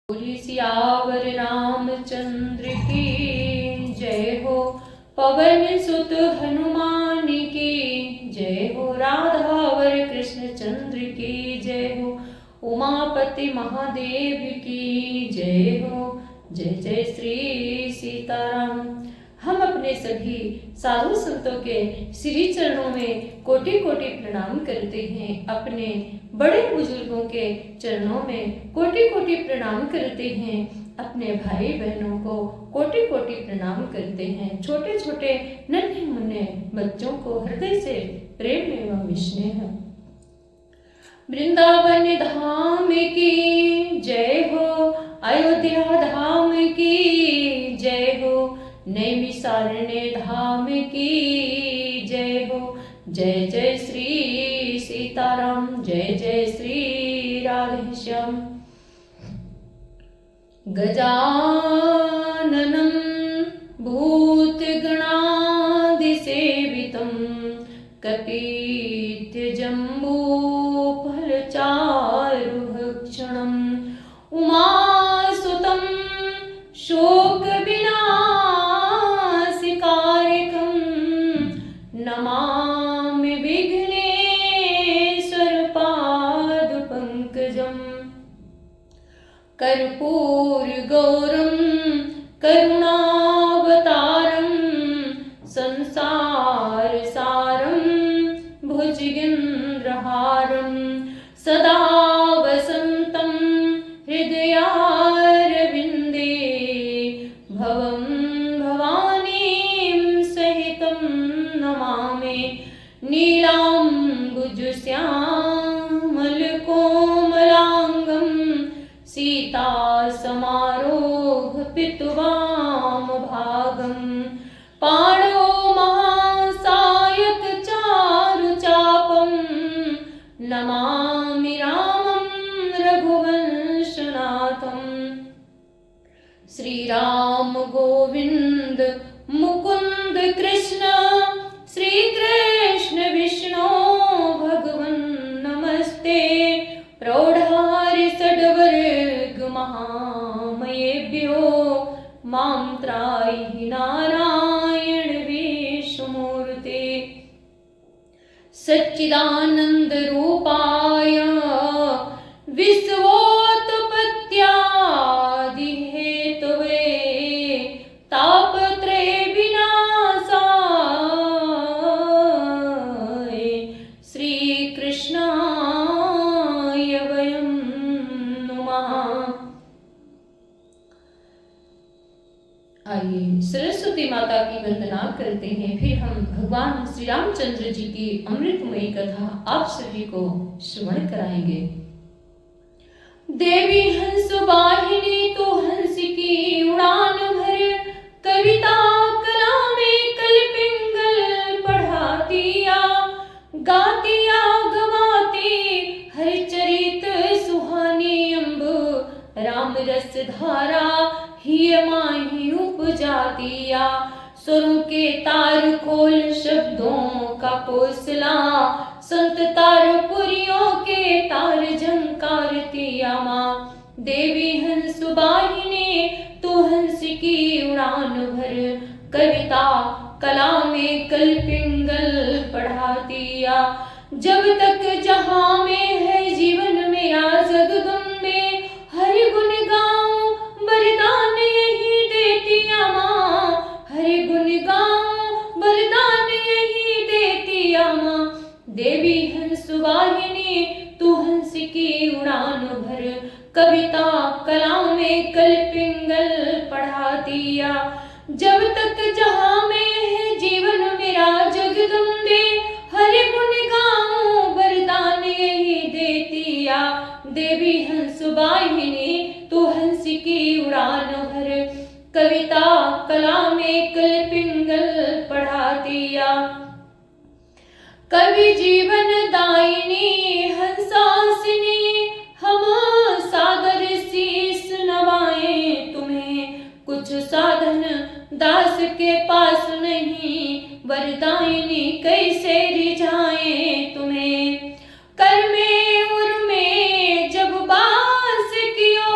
बोली सियावर रामचंद्र की जय हो। पवन सुत हनुमान की जय हो। राधावर कृष्ण चंद्र की जय हो। उमापति महादेव की जय हो। जय जय श्री सीताराम। हम अपने सभी साधु संतों के श्री चरणों में कोटि कोटि प्रणाम करते हैं। अपने बड़े बुजुर्गों के चरणों में कोटि कोटि प्रणाम करते हैं। अपने भाई बहनों को कोटि कोटि प्रणाम करते हैं। छोटे छोटे नन्हे मुन्ने बच्चों को हृदय से प्रेम एवं स्नेह। वृंदावन धाम की जय हो। अयोध्या धाम की जय हो। नैमिषारण्य धाम की जय हो। जय जय श्री सीताराम। जय जय श्री राधेश्याम। गजाननं भूतगणादिसेवितं कपीत्यजम्बूफलचारुभक्षणम् उमासुतं शोकविनाशकारिकं नमामि विघ्नेश्वरपादपङ्कजम्। कर्पूरगौरं करुणावतारं संसारसारं भुजगेन्द्रहारं सदा वसन्तं हृदयारविन्दे भवं भवानीं सहितं नमामि। नीलाम्बुजश्यामलकोमलाङ्गं सीता समारोह पितुवामभागं पाणौ महासायक चारुचापं नमामि रामं रघुवंशनाथं। श्रीराम गोविंद मुकुंद कृष्ण श्री कृष्ण विष्णु भगवन् नमस्ते। प्रौढ़ारि षड्वर्ग महामयेभ्यो मां त्राहि नारायण विष्णुमूर्ते। सच्चिदानंद रूपाय विश्वोत्पत्त्यादि हेतवे तापत्रय विनाशाय श्री कृष्णाय वयं नमः। आइए सरस्वती माता की वंदना करते हैं। फिर हम भगवान श्री रामचंद्र जी की अमृतमयी कथा आप सभी को श्रवण कराएंगे। देवी हंस वाहिनी तो हंस की उड़ान भर कविता कला में कल पिंगल पढ़ातिया गातिया गवाती हर चरित सुहानी अम्ब राम रस धारा ही माही उपजातिया। स्वरों के तार खोल शब्दों का पोसला संत तार पुरियों के तार झंकारतिया माँ। देवी हंस वाहिनी तू हंस की उड़ान भर कविता कला में कल पिंगल पढ़ातिया। जब तक जहां में है जीवन मेरा जगदम्बे हर गुण गाऊं वरदान यही देतिया माँ। हर गुण गाऊं वरदान यही देतिया माँ। देवी हंस वाहिनी तू हंस की उड़ान भर कविता कला में कल पिंगल पढ़ातिया। जब तक जहां में है जीवन मेरा जगदम्बे हर गुण गाऊं वरदान यही देतिया। देवी हंस वाहिनी तू हंस की उड़ान भर कविता कला में कल पिंगल पढ़ातिया। कवि जीवन दायिनी हंसासिनी हम सादर शीस नवाएं तुम्हें। कुछ साधन दास के पास नहीं वरदायिनी कैसे रिझाएं तुम्हें। कर में उर में जब बास कियो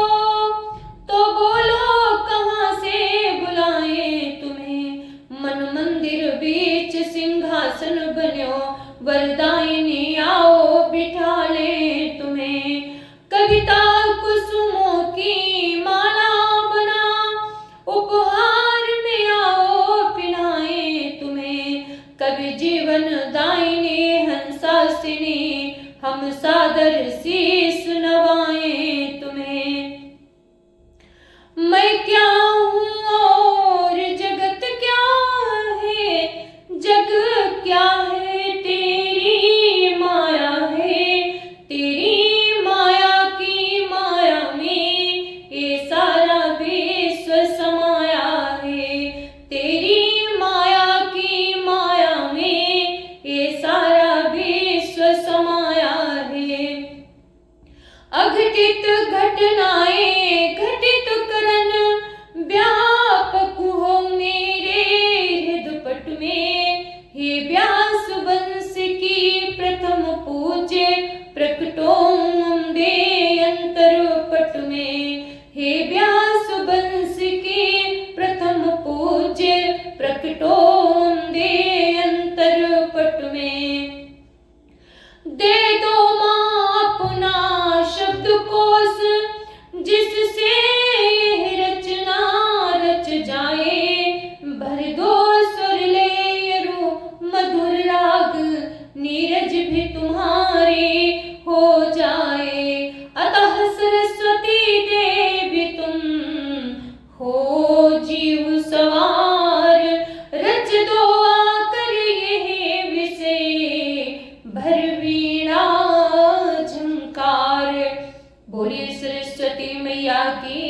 सरस्वती मैया की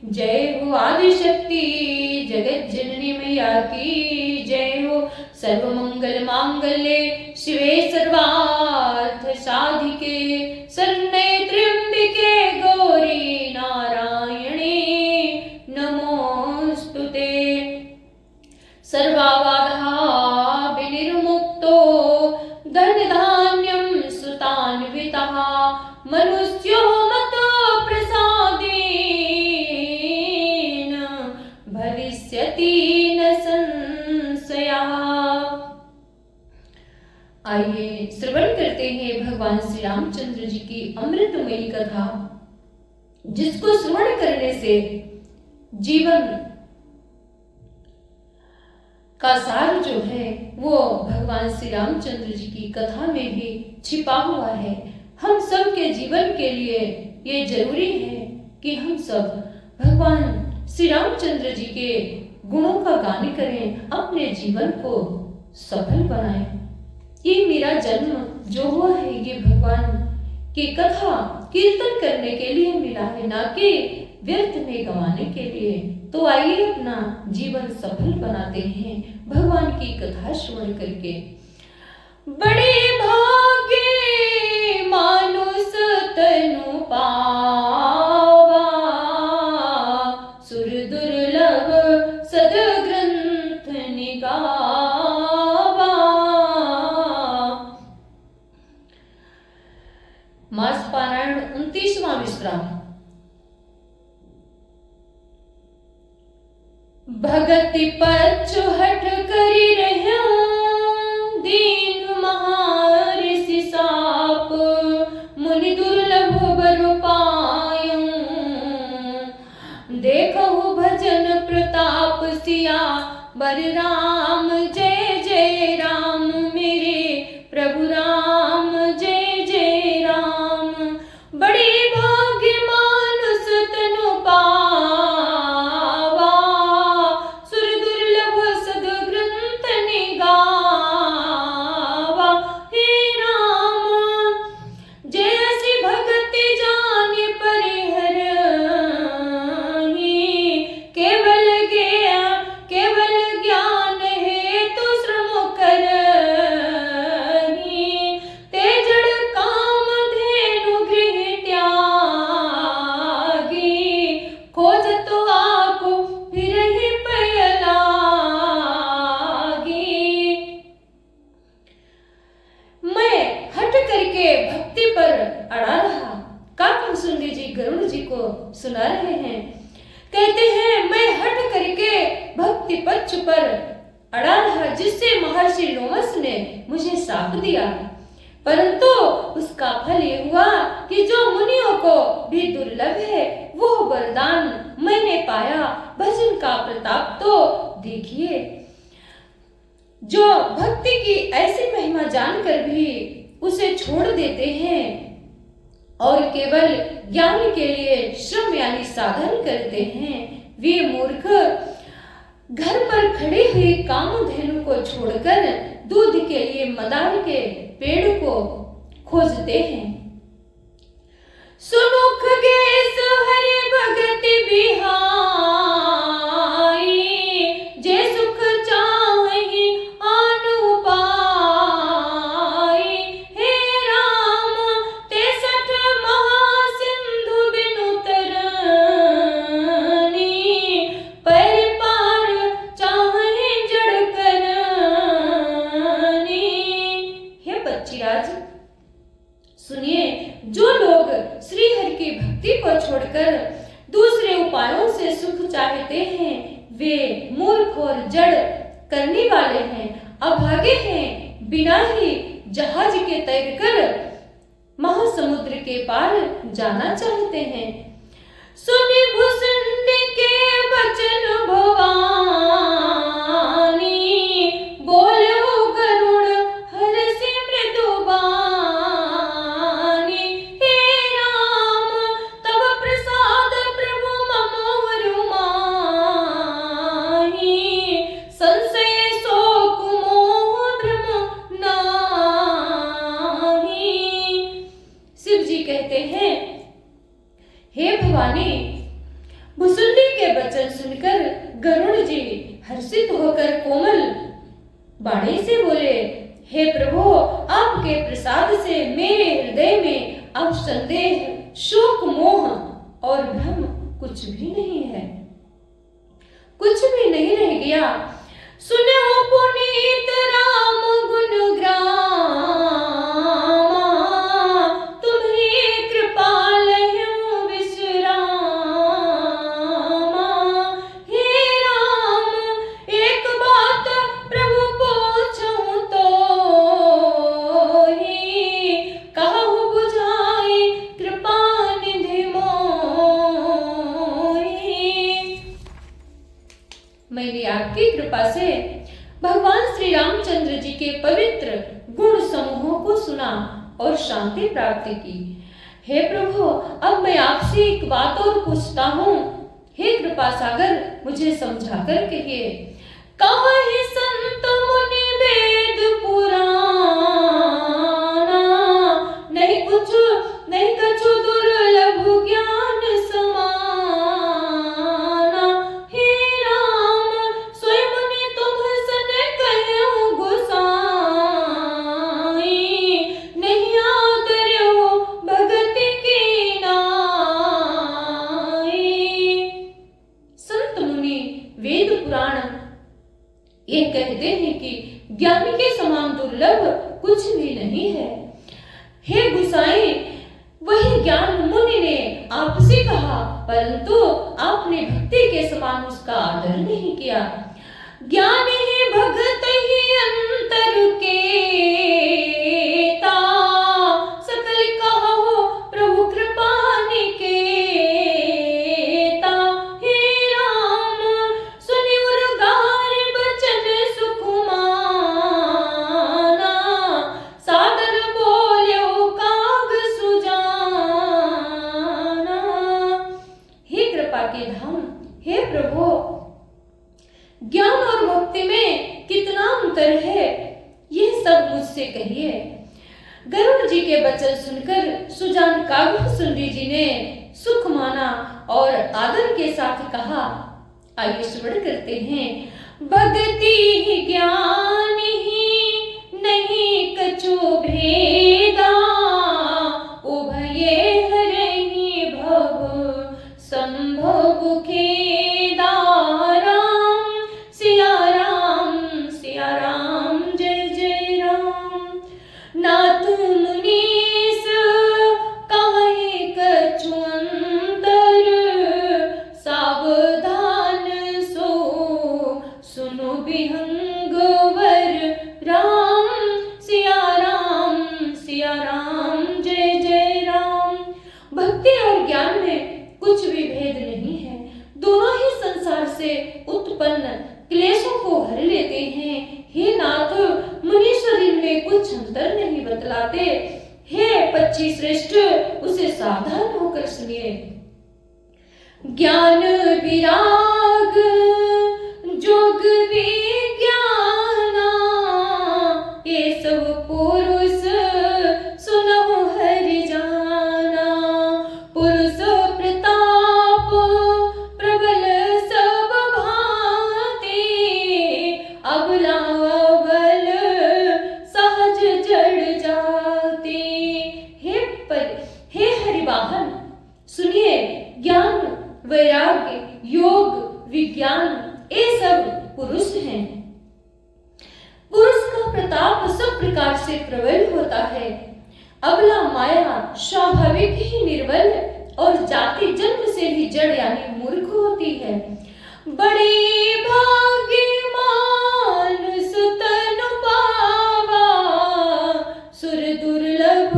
जय हो। आदिशक्ति जगत जननी मैया की जय हो। सर्वमंगल मांगल्ये शिवे सर्वार्थ साधिके शरण्ये त्र्यंबिके गौरी नारायणी नमोस्तुते। सर्वबाधा विनिर्मुक्तो धन धान्यं सुतान्वितः मनुष्यो मतो प्रसादेन भविष्यति न संशयः। आइए श्रवण करते हैं भगवान श्री रामचंद्र जी की अमृतमयी कथा, जिसको श्रवण करने से जीवन का सार जो है वो भगवान श्री रामचंद्र जी की कथा में भी छिपा हुआ है। हम सब के जीवन के लिए ये जरूरी है कि हम सब भगवान श्री रामचंद्र जी के गुणों का गान करें, अपने जीवन को सफल बनाएं। ये मेरा जन्म जो हुआ है ये भगवान की कथा कीर्तन करने के लिए मिला है, ना कि व्यर्थ में गंवाने के लिए। तो आइए अपना जीवन सफल बनाते हैं भगवान की कथा श्रवण करके। बड़े भाग्य मानुष तनु पावा सुर दुर्लभ सदग्रंथ निगावा। मास पारायण 29वां विश्राम। भगति पछु हठ करि रहूं दीन महर्षि साप मुनि दुर्लभ बरु पायूं। देखहु भजन प्रताप सिया बर राम जय जय राम मेरे प्रभु राम जय जय राम। बड़ी भाग्य मानुष तनु पावा सुर दुर्लभ सदग्रंथ निगावा। हे राम जैसी भगति जानि परिहरहि केवल ज्ञान हेतु श्रम करहि। ते जड़ काम धेनु गृह त्यागी खोजत आपु फिरहि पय लागी। मैं हट करके भक्ति पर अड़ा रहा। काकभूषुंडी जी गरुड़ जी को सुना रहे हैं, कहते हैं मैं हट करके भक्ति पक्ष पर अड़ा रहा, जिससे महर्षि लोमस ने मुझे शाप दिया। परंतु उसका फल ये हुआ कि जो मुनियों को भी दुर्लभ है वो वरदान मैंने पाया। भजन का प्रताप तो देखिए। जो भक्ति की ऐसी महिमा जानकर भी उसे छोड़ देते हैं और केवल ज्ञान के लिए श्रम यानी साधन करते हैं, वे मूर्ख घर पर खड़े हुए कामधेनु को छोड़कर दूध के लिए मदार के पेड़ को खोजते हैं। सुनो खगेश हरि भगति बिहाई जे सुख चाहि आनु पाई। हे राम 63 महासिंधु बिनु तरनी पर पार चाहे जड़ करनी। हे बच्चीराज सुनिए, जो लोग श्री हरि की भक्ति को छोड़कर दूसरे उपायों से सुख चाहते हैं वे मूर्ख और जड़ करने वाले हैं, अभागे हैं, बिना ही जहाज के तैरकर महासमुद्र के पार जाना चाहते हैं। सुनि भुसुंडी के बचन भवानी बोलो गरुड़ हरषि मृदु बानी। हे राम तब प्रसाद प्रभु ममोहरु माही संशय शोक मोह भ्रम नाही। शिव जी कहते हैं, हे हे भवानी। भुसुंडी के वचन सुनकर गरुड़ जी हर्षित होकर कोमल वाणी से बोले, हे प्रभु, आपके प्रसाद से मेरे हृदय में अब संदेह, शोक, मोह और भ्रम कुछ भी नहीं है, कुछ भी नहीं रह गया। सुनो पुनीत राम गुण ग्रामा, तुम्हें कृपाल हूँ विश्रामा। हे राम, एक बात प्रभु पूछूं तो ही, कहूँ बुझाई कृपा निधि मोही। मैंने आपकी कृपा से भगवान श्री रामचंद्र जी के पवित्र गुण समूहों को सुना और शांति प्राप्त की। हे प्रभु, अब मैं आपसे एक बात और पूछता हूँ। हे कृपा सागर, मुझे समझा कर कहिए। काहे संत मुनि वेद पुराना, नहीं कुछ नहीं कछु दुर्लभ ज्ञान समाना। हे राम, स्वयं मुनि तुम सन कहूँ गोसाई, नहीं आदर हो भगति की नाई। संत मुनि वेद पुराण ये कहते हैं कि ज्ञान के समान दुर्लभ कुछ भी नहीं है। हे गुसाई, वही ज्ञान मुनि ने आपसे कहा, परंतु आपने भक्ति के समान उसका आदर नहीं किया। ज्ञान ही भगत ही अंतर केता, सकल कहो प्रभु कृपा निकेता। हे राम, सुनि उर्गार बचन सुकुमाना, सादर बोल्यो काग सुजाना। हे कृपा के धाम, हे प्रभु, ज्ञान और भक्ति में कितना अंतर है, यह सब मुझसे कहिए। गरुड़ जी के वचन सुनकर सुजान कागभूषुंडी जी ने सुख माना और आदर के साथ कहा। आइए श्रवण करते हैं। भक्ति ही ज्ञान ही नहीं कछु भेदा, उभये हरहि भव संभव खेदा। राम सिया राम जय जय राम। नाथ मुनीस काहे कछु अंतर, सावधान सो सुनो विहंगवर। राम सिया राम जय जय राम। भक्ति और ज्ञान में कुछ भी भेद नहीं है, दोनों ही संसार से उत्पन्न क्लेशों को हर लेते हैं। हे नाथ, मुनीश्वर इनमें कुछ अंतर नहीं बतलाते। हे पक्षी श्रेष्ठ, उसे सावधान होकर सुनिए। ज्ञान विराग जोग विज्ञाना, ये सब पुरुष सुनहु हरि जाना। पुरुष प्रताप प्रबल सब भांति, अबला अबल सहज जड़ जाती। हे हरिवाहन, सुनिए, ज्ञान, वैराग्य, योग, विज्ञान, ये सब पुरुष हैं। पुरुष का प्रताप सब प्रकार से प्रबल होता है। अबला माया स्वाभाविक ही निर्बल और जाति जन्म से ही जड़ यानी मूर्ख होती है। बड़े भाग्यमान सुतन पावा, सुर दुर्लभ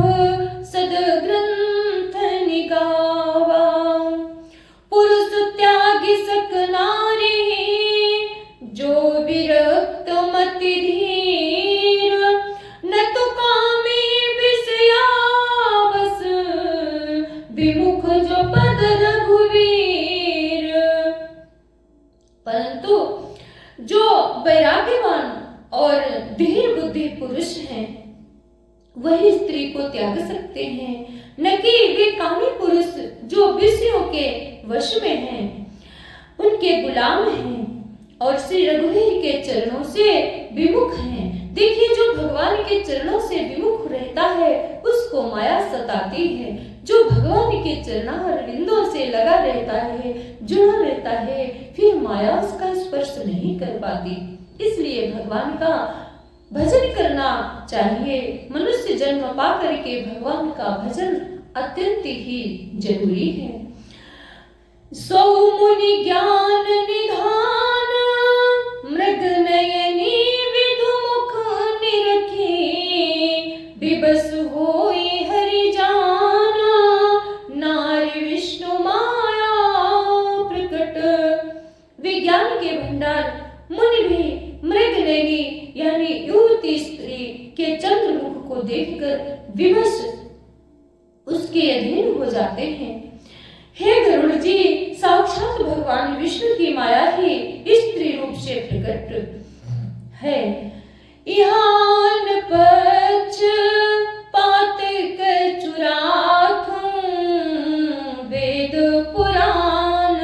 सदग्रंथ निगावा। पुरुष त्यागी सक नारी, जो विरक्त मति धीर। न तो कामी विषयावस, विमुख जो पद रघुवीर। परंतु जो वैराग्यवान और धीर बुद्धि पुरुष हैं, वही स्त्री को त्याग सकते हैं। न कि वे कामी पुरुष जो विषयों के वश में हैं उनके गुलाम हैं और श्री रघुवीर के चरणों से विमुख हैं। देखिए, जो भगवान के चरणों से विमुख रहता है उसको माया सताती है। जो भगवान के चरणारविंदों से लगा रहता है, जुड़ा रहता है, फिर माया उसका स्पर्श नहीं कर पाती। इसलिए भगवान का भजन करना चाहिए। मनुष्य जन्म पा करके भगवान का भजन अत्यंत ही जरूरी है। सौ मुनि ज्ञान निधान मृग नयनी विधु मुख निरखी विबस होई हरि जाना नारी विष्णु माया प्रकट। विज्ञान के भंडार मुनि भी मृग नयनी यानी युवती स्त्री के चंद्रमुख को देखकर विवश उसके अधीन हो जाते हैं। हे गरुड़ जी, साक्षात भगवान विष्णु की माया ही स्त्री रूप से प्रकट है। इहान पक्ष पात कर चुराखूं वेद पुराण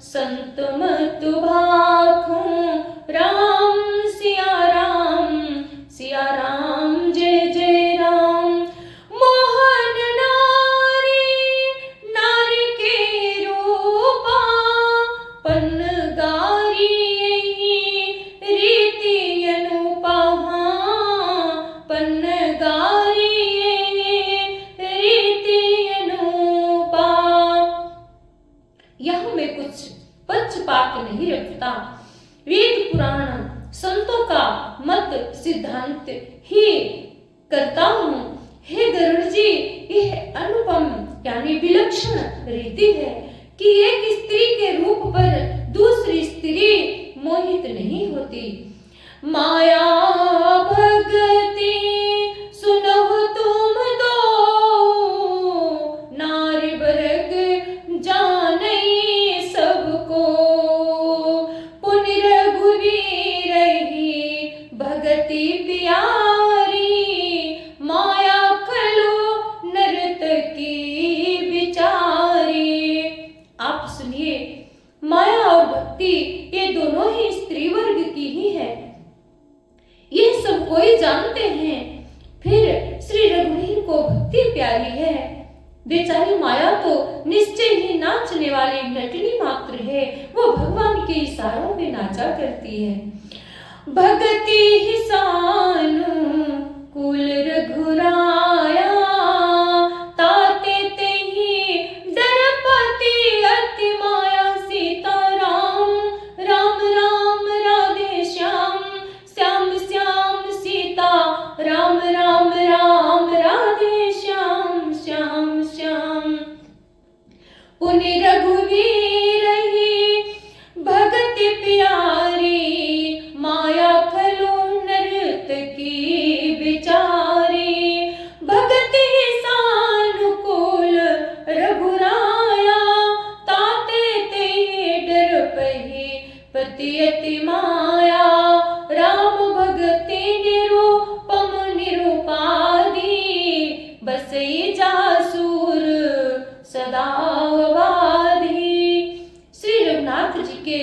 संत मत भाखूं राम सिया राम जय जय राम। मोहन नारी के रूपा पन गारी रीति अनुपा पन गारी रीति अनुपा। यह मैं कुछ पक्षपात नहीं रखता, वेद पुराण संतों का मत सिद्धांत ही करता हूँ। हे गरुड़ जी, यह अनुपम यानी विलक्षण रीति है कि एक स्त्री के रूप पर दूसरी स्त्री मोहित नहीं होती। माया भगति सुनहु तुम दो नारी वर्ग जानई सबको पुनि रघुवीर ही भगति प्यारी माया खलो नर्तकी बिचारी। आप सुनिए, माया और भक्ति ये दोनों ही स्त्री वर्ग की ही है, ये सब कोई जानते हैं। फिर श्री रघुवीर को भक्ति प्यारी है। बेचारी माया तो निश्चय ही नाचने वाली नटनी मात्र है, वो भगवान के इशारों में नाचा करती है। भगति ही सानु कुल रघुराया ताते ते ही डरपति अति माया सीता राम राम राम राधे श्याम श्याम श्याम सीता राम राम राम राधे श्याम श्याम श्याम। पुनि रघुवीर ही भगति प्यारी माया खलो नर्तकी बिचारी। भगति सानुकूल रघुराया ताते ते डर पही पति अति माया राम भगति निरूपम निरूपादी बसई जासूर सदावादी। श्री रघुनाथ जी के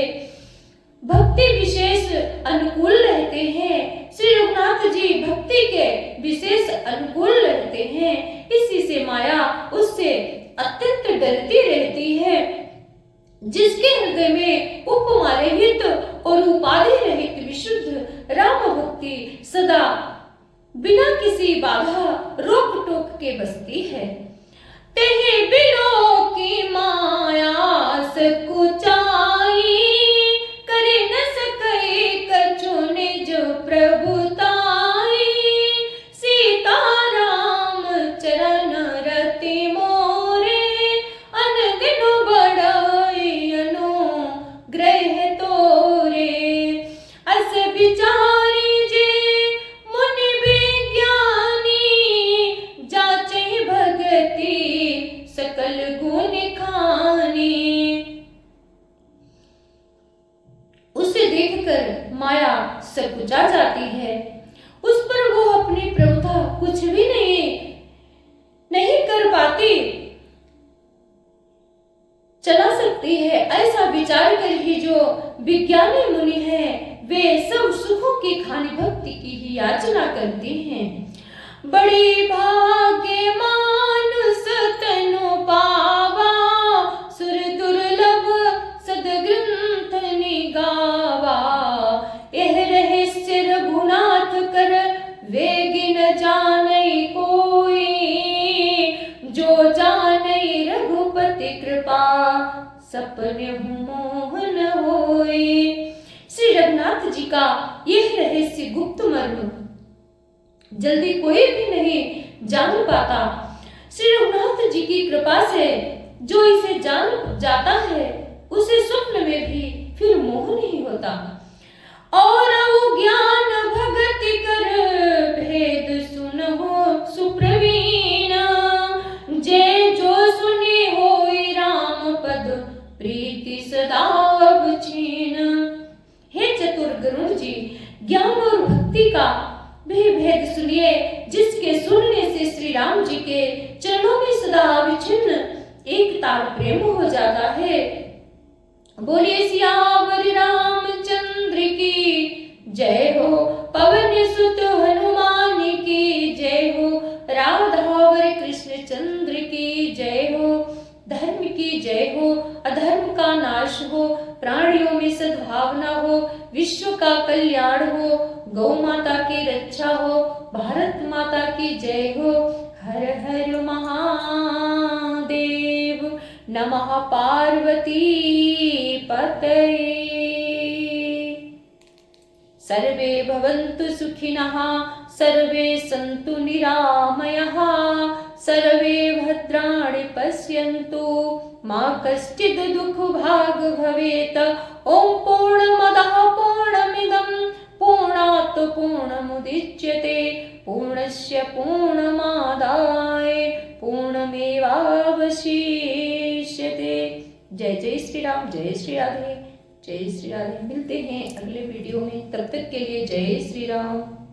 भक्ति विशेष अनुकूल रहते हैं। श्री रघुनाथ जी भक्ति के विशेष अनुकूल रहते हैं, इसी से माया उससे अत्यंत डरती रहती है। जिसके हृदय में उपमा रहित और उपाधि रहित विशुद्ध राम भक्ति सदा बिना किसी बाधा रोक टोक के बसती है। तेहे बिलो की माया सकुचाई करे न सके कछु निज प्रभुताई। सीता राम चरण रति मोरे अन दिन बढ़ाई अनुग्रह तोरे। अस विचारी जे मुनि विज्ञानी जाचे भगति सकल चला सकती है, ऐसा विचार कर ही जो विज्ञानी मुनि है वे सब सुखों की खानी भक्ति की ही याचना करते हैं। बड़ी भाग्य मानुष तनु पावा, सुर दुर्लभ सदग्रंथ निगावा। यह रहस्य रघुनाथ कर वेगी न जानै कोई, जो जानै रघुपति कृपा सपने मोहन होए। श्री रघुनाथ जी का यह रहस्य गुप्त मर्म जल्दी कोई भी नहीं जान पाता। श्री रघुनाथ जी की कृपा से जो इसे जान जाता है उसे स्वप्न में भी फिर मोह नहीं होता। और ज्ञान भगति कर भेद सुनहो सुप्रवीण, जे जो सुनी होई राम पद प्रीति सदा क्षीण। हे चतुर गरुड़ जी, ज्ञान और भक्ति का भी भेद सुनिए, जिसके सुनने से श्री राम जी के चरणों में सदा अविच्छिन्न एक तार प्रेम हो जाता है। बोलिए सियावर रामचंद्र की जय हो, पवन सुत हनुमान की जय हो, राधावर कृष्ण चंद्र की जय हो। धर्म की जय हो, अधर्म का नाश हो, प्राणियों में सद्भावना हो, विश्व का कल्याण हो, गौ माता की रक्षा हो, भारत माता की जय हो। हर हर महादेव, नमः पार्वती पतये। सर्वे भवन्तु सुखिनः, सर्वे सन्तु निरामयः, सर्वे भद्राणि पश्यन्तु मा कश्चित् दुःखभाग् भवेत्। ॐ पूर्णमदः पूर्णमिदं पूर्णात् पूर्णमुदच्यते, पूर्णस्य पूर्णमादाय पूर्णमेवावशिष्यते। जय जय श्री राम, जय श्री राधे, जय श्री राधे। मिलते हैं अगले वीडियो में, तब तक के लिए जय श्री राम।